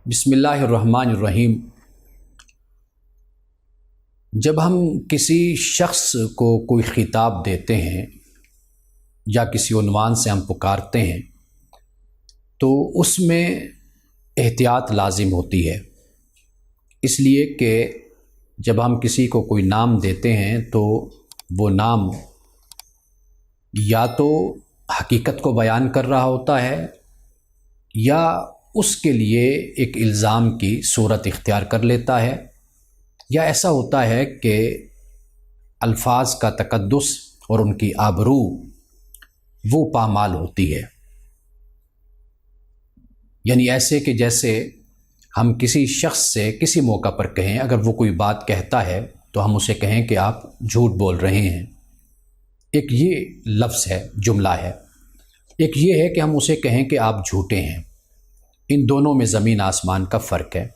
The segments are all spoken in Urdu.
بسم اللہ الرحمن الرحیم۔ جب ہم کسی شخص کو کوئی خطاب دیتے ہیں یا کسی عنوان سے ہم پکارتے ہیں تو اس میں احتیاط لازم ہوتی ہے، اس لیے کہ جب ہم کسی کو کوئی نام دیتے ہیں تو وہ نام یا تو حقیقت کو بیان کر رہا ہوتا ہے یا اس کے لیے ایک الزام کی صورت اختیار کر لیتا ہے، یا ایسا ہوتا ہے کہ الفاظ کا تقدس اور ان کی آبرو وہ پامال ہوتی ہے۔ یعنی ایسے کہ جیسے ہم کسی شخص سے کسی موقع پر کہیں، اگر وہ کوئی بات کہتا ہے تو ہم اسے کہیں کہ آپ جھوٹ بول رہے ہیں، ایک یہ لفظ ہے، جملہ ہے۔ ایک یہ ہے کہ ہم اسے کہیں کہ آپ جھوٹے ہیں۔ ان دونوں میں زمین آسمان کا فرق ہے،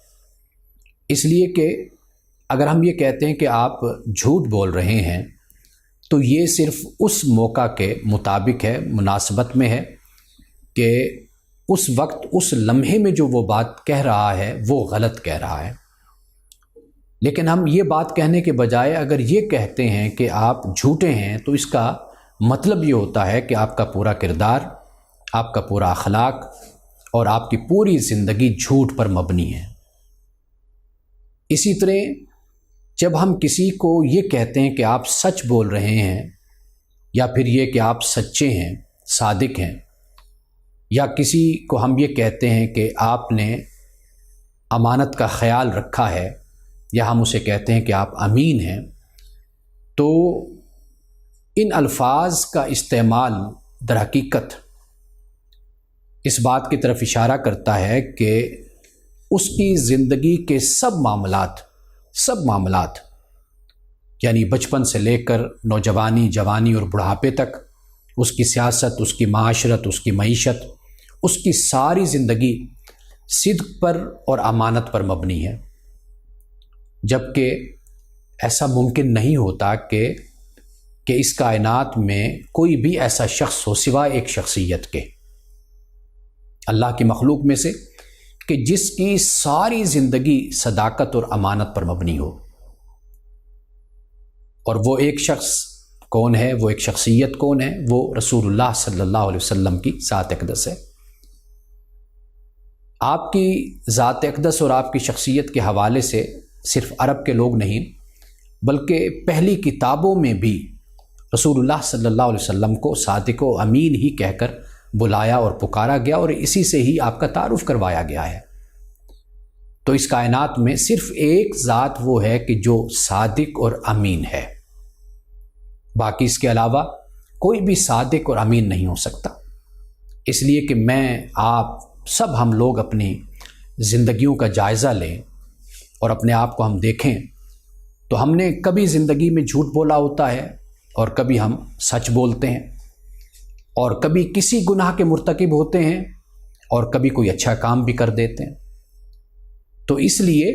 اس لیے کہ اگر ہم یہ کہتے ہیں کہ آپ جھوٹ بول رہے ہیں تو یہ صرف اس موقع کے مطابق ہے، مناسبت میں ہے کہ اس وقت اس لمحے میں جو وہ بات کہہ رہا ہے وہ غلط کہہ رہا ہے۔ لیکن ہم یہ بات کہنے کے بجائے اگر یہ کہتے ہیں کہ آپ جھوٹے ہیں تو اس کا مطلب یہ ہوتا ہے کہ آپ کا پورا کردار، آپ کا پورا اخلاق اور آپ کی پوری زندگی جھوٹ پر مبنی ہے۔ اسی طرح جب ہم کسی کو یہ کہتے ہیں کہ آپ سچ بول رہے ہیں، یا پھر یہ کہ آپ سچے ہیں، صادق ہیں، یا کسی کو ہم یہ کہتے ہیں کہ آپ نے امانت کا خیال رکھا ہے، یا ہم اسے کہتے ہیں کہ آپ امین ہیں، تو ان الفاظ کا استعمال در حقیقت اس بات کی طرف اشارہ کرتا ہے کہ اس کی زندگی کے سب معاملات یعنی بچپن سے لے کر نوجوانی، جوانی اور بڑھاپے تک، اس کی سیاست، اس کی معاشرت، اس کی معیشت، اس کی ساری زندگی صدق پر اور امانت پر مبنی ہے، جبکہ ایسا ممکن نہیں ہوتا کہ اس کائنات میں کوئی بھی ایسا شخص ہو سوائے ایک شخصیت کے، اللہ کی مخلوق میں سے، کہ جس کی ساری زندگی صداقت اور امانت پر مبنی ہو۔ اور وہ ایک شخص کون ہے، وہ ایک شخصیت کون ہے؟ وہ رسول اللہ صلی اللہ علیہ وسلم کی ذات اقدس ہے۔ آپ کی ذات اقدس اور آپ کی شخصیت کے حوالے سے صرف عرب کے لوگ نہیں بلکہ پہلی کتابوں میں بھی رسول اللہ صلی اللہ علیہ وسلم کو صادق و امین ہی کہہ کر بلایا اور پکارا گیا، اور اسی سے ہی آپ کا تعارف کروایا گیا ہے۔ تو اس کائنات میں صرف ایک ذات وہ ہے کہ جو صادق اور امین ہے، باقی اس کے علاوہ کوئی بھی صادق اور امین نہیں ہو سکتا۔ اس لیے کہ میں، آپ سب، ہم لوگ اپنی زندگیوں کا جائزہ لیں اور اپنے آپ کو ہم دیکھیں تو ہم نے کبھی زندگی میں جھوٹ بولا ہوتا ہے، اور کبھی ہم سچ بولتے ہیں، اور کبھی کسی گناہ کے مرتکب ہوتے ہیں، اور کبھی کوئی اچھا کام بھی کر دیتے ہیں۔ تو اس لیے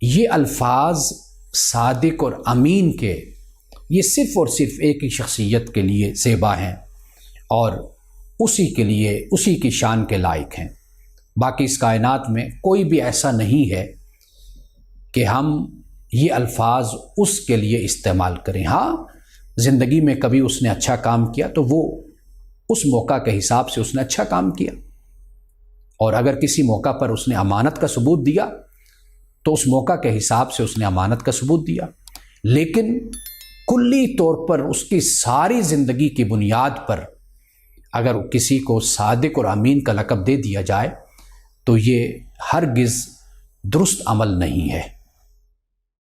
یہ الفاظ صادق اور امین کے، یہ صرف اور صرف ایک ہی شخصیت کے لیے زیبا ہیں اور اسی کے لیے، اسی کی شان کے لائق ہیں۔ باقی اس کائنات میں کوئی بھی ایسا نہیں ہے کہ ہم یہ الفاظ اس کے لیے استعمال کریں۔ ہاں، زندگی میں کبھی اس نے اچھا کام کیا تو وہ اس موقع کے حساب سے اس نے اچھا کام کیا، اور اگر کسی موقع پر اس نے امانت کا ثبوت دیا تو اس موقع کے حساب سے اس نے امانت کا ثبوت دیا، لیکن کلی طور پر اس کی ساری زندگی کی بنیاد پر اگر کسی کو صادق اور امین کا لقب دے دیا جائے تو یہ ہرگز درست عمل نہیں ہے۔